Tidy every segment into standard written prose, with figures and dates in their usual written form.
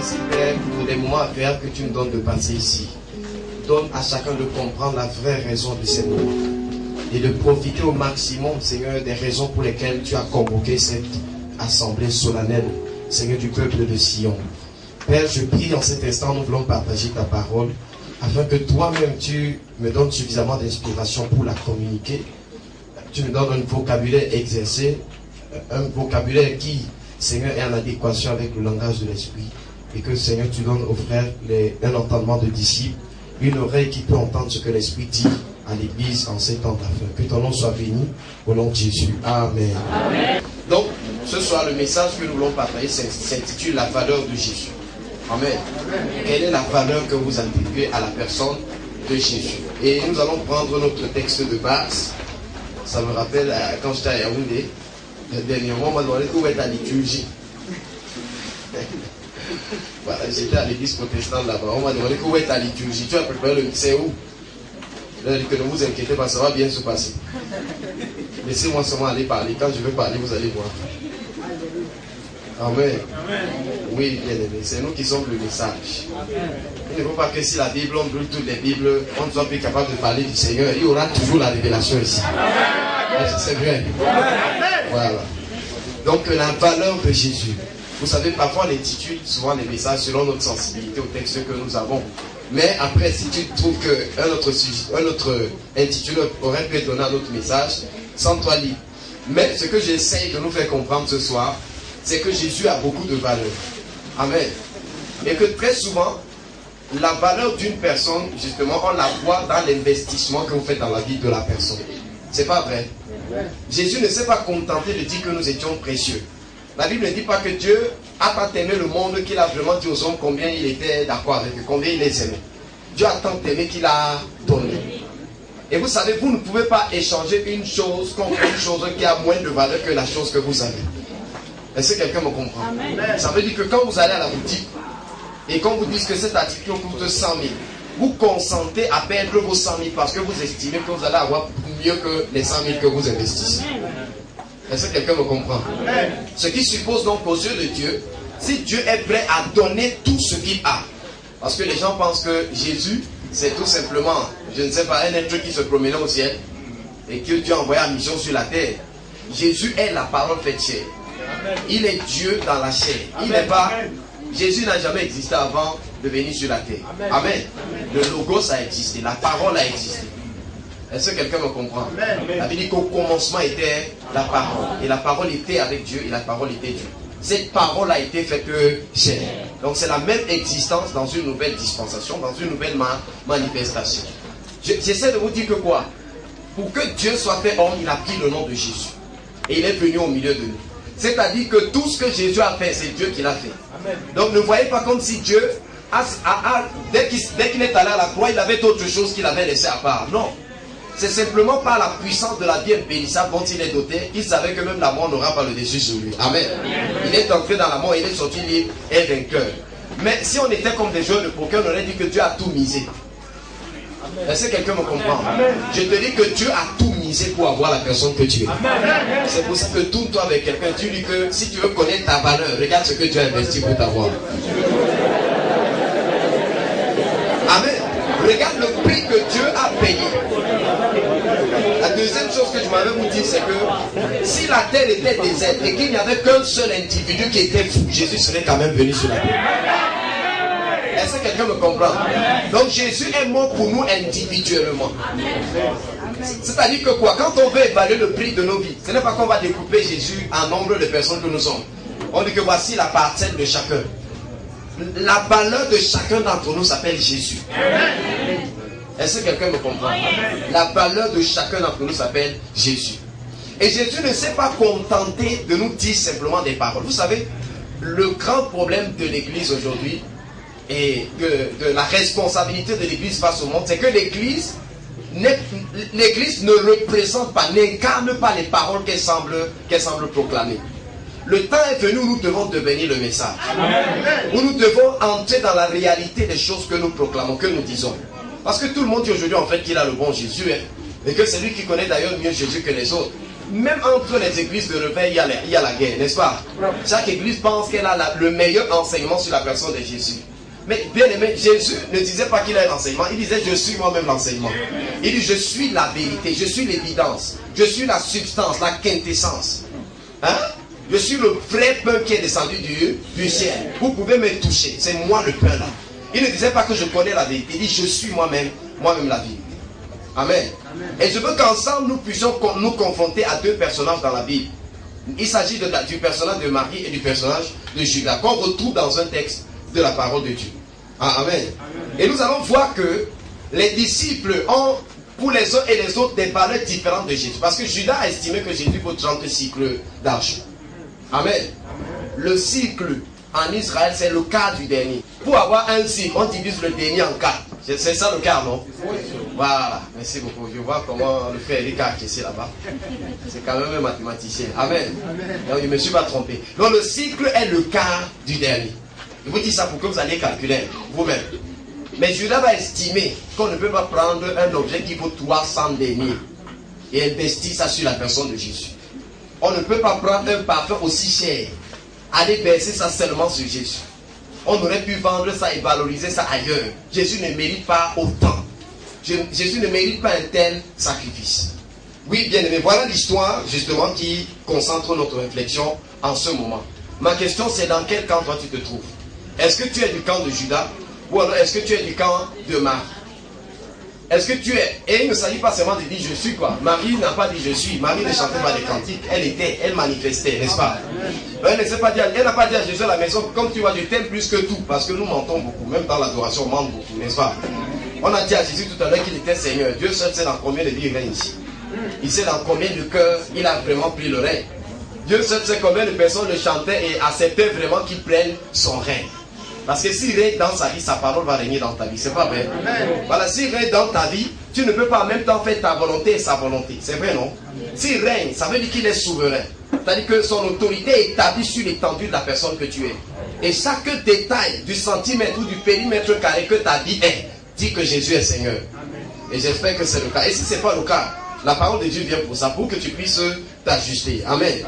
merci Père pour les moments agréables que tu nous donnes de passer ici. Donne à chacun de comprendre la vraie raison de ces moments et de profiter au maximum, Seigneur, des raisons pour lesquelles tu as convoqué cette assemblée solennelle, Seigneur du peuple de Sion. Père, je prie en cet instant, nous voulons partager ta parole afin que toi-même tu me donnes suffisamment d'inspiration pour la communiquer. Tu me donnes un vocabulaire exercé, un vocabulaire qui, Seigneur, est en adéquation avec le langage de l'Esprit. Et que, Seigneur, tu donnes aux frères un entendement de disciples, une oreille qui peut entendre ce que l'Esprit dit à l'Église en ces temps d'affaires. Que ton nom soit béni au nom de Jésus. Amen. Amen. Donc, ce soir, le message que nous voulons partager s'intitule La valeur de Jésus. Amen. Quelle est la valeur que vous attribuez à la personne de Jésus? Et nous allons prendre notre texte de base. Ça me rappelle quand j'étais à Yaoundé, dernièrement, on m'a demandé où est ta liturgie. Voilà, j'étais à l'église protestante là-bas. On m'a demandé où est ta liturgie. Tu as préparé le c'est où? Je dis que ne vous inquiétez pas, ça va bien se passer. Laissez-moi seulement aller parler. Quand je vais parler, vous allez voir. Amen. Oui, bien aimé, c'est nous qui sommes le message. Il ne faut pas que si la Bible, on brûle toutes les Bibles, on ne soit plus capable de parler du Seigneur. Il y aura toujours la révélation ici. C'est vrai. Voilà. Donc la valeur de Jésus. Vous savez, parfois on intitule souvent les messages selon notre sensibilité au texte que nous avons. Mais après, si tu trouves qu'un autre intitulé aurait pu être donné à notre message, sans toi lire. Mais ce que j'essaye de nous faire comprendre ce soir, c'est que Jésus a beaucoup de valeur. Amen. Et que très souvent, la valeur d'une personne, justement, on la voit dans l'investissement que vous faites dans la vie de la personne. C'est pas vrai. Jésus ne s'est pas contenté de dire que nous étions précieux. La Bible ne dit pas que Dieu a tant aimé le monde qu'il a vraiment dit aux hommes combien il était d'accord avec eux, combien il les aimait. Dieu a tant aimé qu'il a donné. Et vous savez, vous ne pouvez pas échanger une chose contre une chose qui a moins de valeur que la chose que vous avez. Est-ce que quelqu'un me comprend? Amen. Ça veut dire que quand vous allez à la boutique et qu'on vous dit que cet article coûte 100 000, vous consentez à perdre vos 100 000 parce que vous estimez que vous allez avoir mieux que les 100 000 que vous investissez. Est-ce que quelqu'un me comprend? Amen. Ce qui suppose donc aux yeux de Dieu, si Dieu est prêt à donner tout ce qu'il a, parce que les gens pensent que Jésus, c'est tout simplement, je ne sais pas, un être qui se promenait au ciel et que Dieu a envoyé en mission sur la terre. Jésus est la parole faite chair. Il est Dieu dans la chair. Il n'est pas. Jésus n'a jamais existé avant de venir sur la terre. Amen. Le logos a existé, la parole a existé. Est-ce que quelqu'un me comprend? La Bible dit qu'au commencement était la parole. Et la parole était avec Dieu et la parole était Dieu. Cette parole a été faite chair. Donc c'est la même existence dans une nouvelle dispensation, dans une nouvelle manifestation. J'essaie de vous dire que quoi? Pour que Dieu soit fait homme, il a pris le nom de Jésus. Et il est venu au milieu de nous. C'est-à-dire que tout ce que Jésus a fait, c'est Dieu qui l'a fait. Amen. Donc ne voyez pas comme si Dieu, dès qu'il est allé à la croix, il avait d'autres choses qu'il avait laissées à part. Non. C'est simplement par la puissance de la vie impérissable dont il est doté, qu'il savait que même la mort n'aura pas le dessus sur lui. Amen. Il est entré dans la mort, il est sorti libre et vainqueur. Mais si on était comme des joueurs de poker, on aurait dit que Dieu a tout misé. Est-ce que quelqu'un me comprend? Amen. Je te dis que Dieu a tout misé pour avoir la personne que tu es. C'est pour ça que tourne-toi avec quelqu'un. Tu dis que si tu veux connaître ta valeur, regarde ce que Dieu a investi pour t'avoir. Amen. Regarde le prix que Dieu a payé. La deuxième chose que je m'avais vous dire, c'est que si la terre était déserte et qu'il n'y avait qu'un seul individu qui était fou, Jésus serait quand même venu sur la terre. Est-ce que quelqu'un me comprend? Donc Jésus est mort pour nous individuellement. C'est-à-dire que quoi? Quand on veut évaluer le prix de nos vies, ce n'est pas qu'on va découper Jésus en nombre de personnes que nous sommes. On dit que voici la parcelle de chacun. La valeur de chacun d'entre nous s'appelle Jésus. Est-ce que quelqu'un me comprend? La valeur de chacun d'entre nous s'appelle Jésus. Et Jésus ne s'est pas contenté de nous dire simplement des paroles. Vous savez, le grand problème de l'Église aujourd'hui et de la responsabilité de l'Église face au monde, c'est que l'Église ne représente pas, n'incarne pas les paroles qu'elle semble proclamer. Le temps est venu où nous devons devenir le message. Où nous devons entrer dans la réalité des choses que nous proclamons, que nous disons. Parce que tout le monde dit aujourd'hui en fait qu'il a le bon Jésus. Et que c'est lui qui connaît d'ailleurs mieux Jésus que les autres. même entre les églises de réveil, il y a la guerre, n'est-ce pas? Chaque église pense qu'elle a le meilleur enseignement sur la personne de Jésus. Mais bien aimé, Jésus ne disait pas qu'il a un enseignement, il disait je suis moi-même l'enseignement. Il dit je suis la vérité, je suis l'évidence, je suis la substance, la quintessence. Hein? Je suis le vrai pain qui est descendu du ciel. Vous pouvez me toucher, c'est moi le pain là. Il ne disait pas que je connais la vérité, il dit je suis moi-même la vérité. Amen. Et je veux qu'ensemble nous puissions nous confronter à deux personnages dans la Bible. Il s'agit du personnage de Marie et du personnage de Judas, qu'on retrouve dans un texte de la parole de Dieu. Amen. Et nous allons voir que les disciples ont, pour les uns et les autres, des valeurs différentes de Jésus. Parce que Judas a estimé que Jésus vaut 30 cycles d'argent. Amen. Le cycle en Israël, c'est le quart du dernier. Pour avoir un cycle, on divise le dernier en 4. C'est ça le quart, non? Voilà, merci beaucoup. Je vois comment le frère Eric a acquiescé là-bas. C'est quand même un mathématicien. Amen. Donc, je ne me suis pas trompé. Donc le cycle est le quart du dernier. Je vous dis ça pour que vous alliez calculer vous-même. Mais Judas va estimer qu'on ne peut pas prendre un objet qui vaut 300 deniers et investir ça sur la personne de Jésus. On ne peut pas prendre un parfum aussi cher, aller verser ça seulement sur Jésus. On aurait pu vendre ça et valoriser ça ailleurs. Jésus ne mérite pas autant. Jésus ne mérite pas un tel sacrifice. Oui, bien aimé, voilà l'histoire justement qui concentre notre réflexion en ce moment. Ma question c'est dans quel camp toi tu te trouves? Est-ce que tu es du camp de Judas ou alors est-ce que tu es du camp de Marie? Est-ce que tu es... Et il ne s'agit pas seulement de dire je suis quoi. Marie n'a pas dit je suis. Marie ne chantait pas des cantiques. Elle manifestait, n'est-ce pas? Elle ne sait pas dire, elle n'a pas dit à Jésus à la maison, comme tu vois, je t'aime plus que tout. Parce que nous mentons beaucoup. Même dans l'adoration, on ment beaucoup, n'est-ce pas? On a dit à Jésus tout à l'heure qu'il était Seigneur. Dieu seul sait dans combien de vies il règne ici. Il sait dans combien de cœurs il a vraiment pris le règne. Dieu seul sait combien de personnes le chantaient et acceptaient vraiment qu'il prenne son règne. Parce que s'il règne dans sa vie, sa parole va régner dans ta vie. C'est pas vrai? Voilà, s'il règne dans ta vie, tu ne peux pas en même temps faire ta volonté et sa volonté. C'est vrai, non? S'il règne, ça veut dire qu'il est souverain. C'est-à-dire que son autorité est établie sur l'étendue de la personne que tu es. Et chaque détail du centimètre ou du périmètre carré que ta vie est, dit que Jésus est Seigneur. Et j'espère que c'est le cas. Et si ce n'est pas le cas, la parole de Dieu vient pour ça, pour que tu puisses t'ajuster. Amen.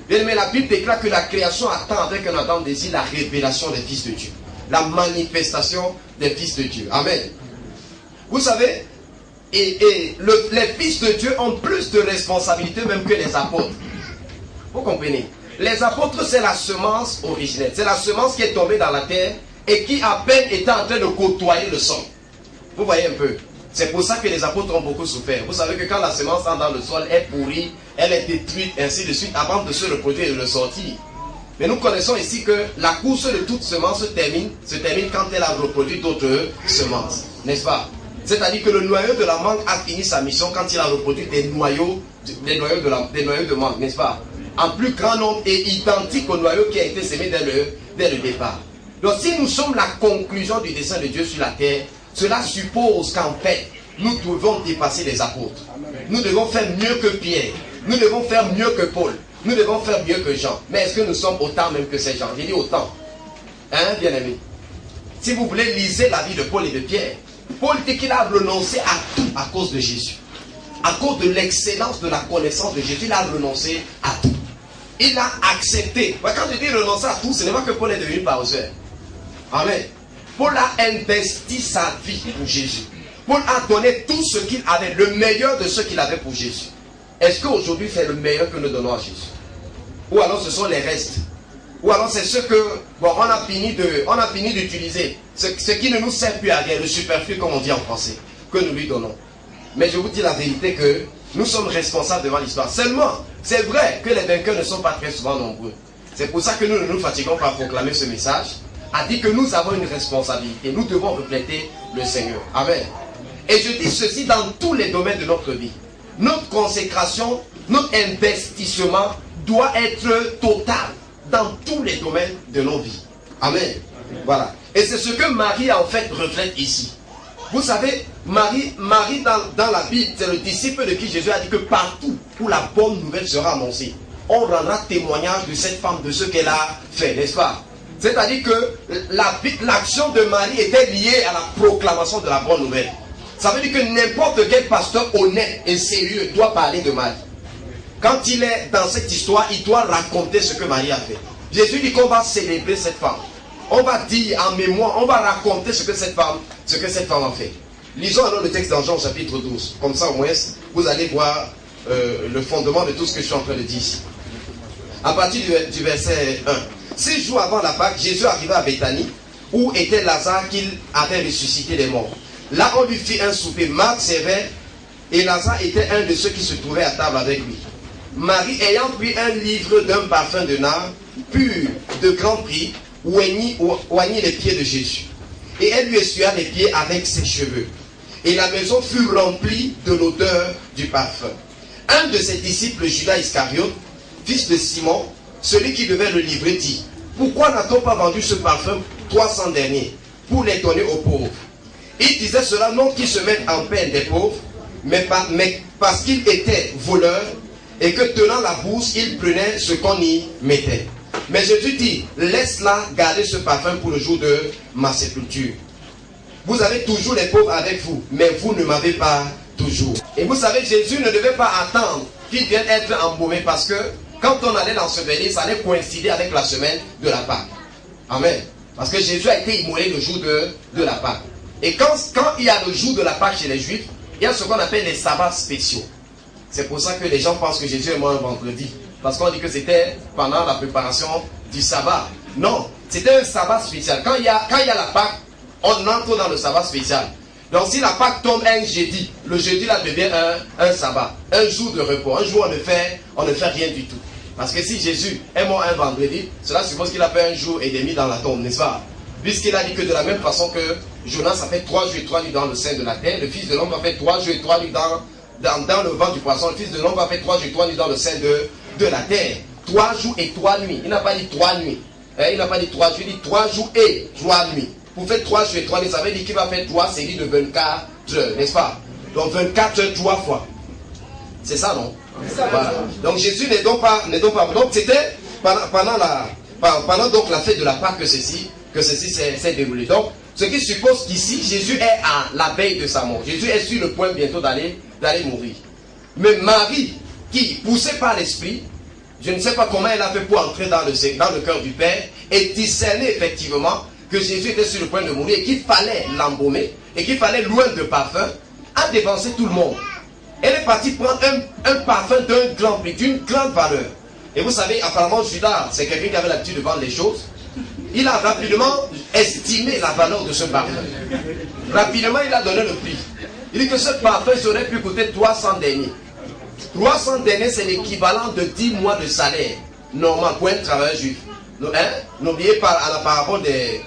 Bien aimé, la Bible déclare que la création attend avec un ardent désir la révélation des fils de Dieu. La manifestation des fils de Dieu. Amen. Vous savez, les fils de Dieu ont plus de responsabilités même que les apôtres. Vous comprenez? Les apôtres, c'est la semence originelle. C'est la semence qui est tombée dans la terre et qui à peine était en train de côtoyer le sol. Vous voyez un peu? C'est pour ça que les apôtres ont beaucoup souffert. Vous savez que quand la semence entre dans le sol, elle pourrit, elle est détruite, ainsi de suite, avant de se reproduire et de le sortir. Mais nous connaissons ici que la course de toute semence se termine quand elle a reproduit d'autres semences. N'est-ce pas? C'est-à-dire que le noyau de la mangue a fini sa mission quand il a reproduit des noyaux de mangue, n'est-ce pas? En plus grand nombre et identique au noyau qui a été semé dès le départ. Donc si nous sommes la conclusion du dessein de Dieu sur la terre, cela suppose qu'en fait, nous devons dépasser les apôtres. Nous devons faire mieux que Pierre. Nous devons faire mieux que Paul. Nous devons faire mieux que Jean. Mais est-ce que nous sommes autant même que ces gens? J'ai dit autant. Hein, bien aimé? Si vous voulez, lisez la vie de Paul et de Pierre. Paul dit qu'il a renoncé à tout à cause de Jésus. À cause de l'excellence de la connaissance de Jésus, il a renoncé à tout. Il a accepté. Quand je dis renoncer à tout, ce n'est pas que Paul est devenu paresseux. Amen. Paul a investi sa vie pour Jésus. Paul a donné tout ce qu'il avait, le meilleur de ce qu'il avait pour Jésus. Est-ce qu'aujourd'hui c'est le meilleur que nous donnons à Jésus? Ou alors ce sont les restes? Ou alors c'est ce que on a fini d'utiliser, ce qui ne nous sert plus à rien, le superflu comme on dit en français, que nous lui donnons. Mais je vous dis la vérité que nous sommes responsables devant l'histoire. Seulement, c'est vrai que les vainqueurs ne sont pas très souvent nombreux. C'est pour ça que nous ne nous fatiguons pas à proclamer ce message. A dit que nous avons une responsabilité. Nous devons refléter le Seigneur. Amen. Et je dis ceci dans tous les domaines de notre vie. Notre consécration, notre investissement doit être total dans tous les domaines de nos vies. Amen. Voilà. Et c'est ce que Marie en fait reflète ici. Vous savez, Marie dans la Bible, c'est le disciple de qui Jésus a dit que partout où la bonne nouvelle sera annoncée, on rendra témoignage de cette femme, de ce qu'elle a fait, n'est-ce pas? C'est-à-dire que l'action de Marie était liée à la proclamation de la bonne nouvelle. Ça veut dire que n'importe quel pasteur honnête et sérieux doit parler de Marie. quand il est dans cette histoire, il doit raconter ce que Marie a fait. Jésus dit qu'on va célébrer cette femme. On va dire en mémoire, on va raconter ce que cette femme a fait. Lisons alors le texte dans Jean chapitre 12. Comme ça au moins, vous allez voir le fondement de tout ce que je suis en train de dire ici. À partir du verset 1. 6 jours avant la Pâque, Jésus arriva à Béthanie, où était Lazare qu'il avait ressuscité des morts. Là, on lui fit un souper. Marthe servait, et Lazare était un de ceux qui se trouvaient à table avec lui. Marie, ayant pris un livre d'un parfum de nard, pur, de grand prix, oignit les pieds de Jésus. Et elle lui essuya les pieds avec ses cheveux. Et la maison fut remplie de l'odeur du parfum. Un de ses disciples, Judas Iscariote, fils de Simon, celui qui devait le livrer, dit: pourquoi n'a-t-on pas vendu ce parfum 300 deniers pour les donner aux pauvres? Il disait cela non qu'ils se mettent en peine des pauvres, mais parce qu'il était voleur et que tenant la bourse, il prenait ce qu'on y mettait. Mais Jésus dit: laisse-la garder ce parfum pour le jour de ma sépulture. Vous avez toujours les pauvres avec vous, mais vous ne m'avez pas toujours. Et vous savez, Jésus ne devait pas attendre qu'il vienne être embaumé, parce que quand on allait l'ensevelir, ça allait coïncider avec la semaine de la Pâque. Amen. Parce que Jésus a été immolé le jour de la Pâque. Et quand il y a le jour de la Pâque chez les Juifs, il y a ce qu'on appelle les sabbats spéciaux. C'est pour ça que les gens pensent que Jésus est mort un vendredi. Parce qu'on dit que c'était pendant la préparation du sabbat. Non, c'était un sabbat spécial. Quand il y a la Pâque, on entre dans le sabbat spécial. Donc si la Pâque tombe un jeudi, le jeudi là devient un sabbat, un jour de repos, un jour on ne fait rien du tout. Parce que si Jésus est mort un vendredi, cela suppose qu'il a fait un jour et demi dans la tombe, n'est-ce pas? Puisqu'il a dit que de la même façon que Jonas a fait 3 jours et 3 nuits dans le sein de la terre, le Fils de l'homme a fait 3 jours et 3 nuits dans le ventre du poisson, le Fils de l'homme a fait 3 jours et 3 nuits dans le sein de la terre. 3 jours et 3 nuits. Il n'a pas dit 3 nuits. Il n'a pas dit 3 jours, il dit 3 jours et 3 nuits. Pour faire 3 jours et 3 nuits, ça veut dire qu'il va faire 3 séries de 24 heures, n'est-ce pas? Donc 24 heures 3 fois. C'est ça, non? Voilà. Donc Jésus n'est donc pas. Donc c'était pendant donc la fête de la Pâque que ceci s'est déroulé. Donc ce qui suppose qu'ici Jésus est à la veille de sa mort. Jésus est sur le point bientôt d'aller mourir. Mais Marie, qui poussée par l'esprit, je ne sais pas comment elle a fait pour entrer dans le cœur du Père et discerner effectivement que Jésus était sur le point de mourir et qu'il fallait l'embaumer et qu'il fallait loin de parfum, a dépensé tout le monde. Elle est partie prendre un parfum d'un grand prix, d'une grande valeur. Et vous savez, apparemment Judas, c'est quelqu'un qui avait l'habitude de vendre les choses. Il a rapidement estimé la valeur de ce parfum. Rapidement, il a donné le prix. Il dit que ce parfum aurait pu coûter 300 deniers. 300 deniers, c'est l'équivalent de 10 mois de salaire normal pour un travailleur juif. N'oubliez pas à la parabole des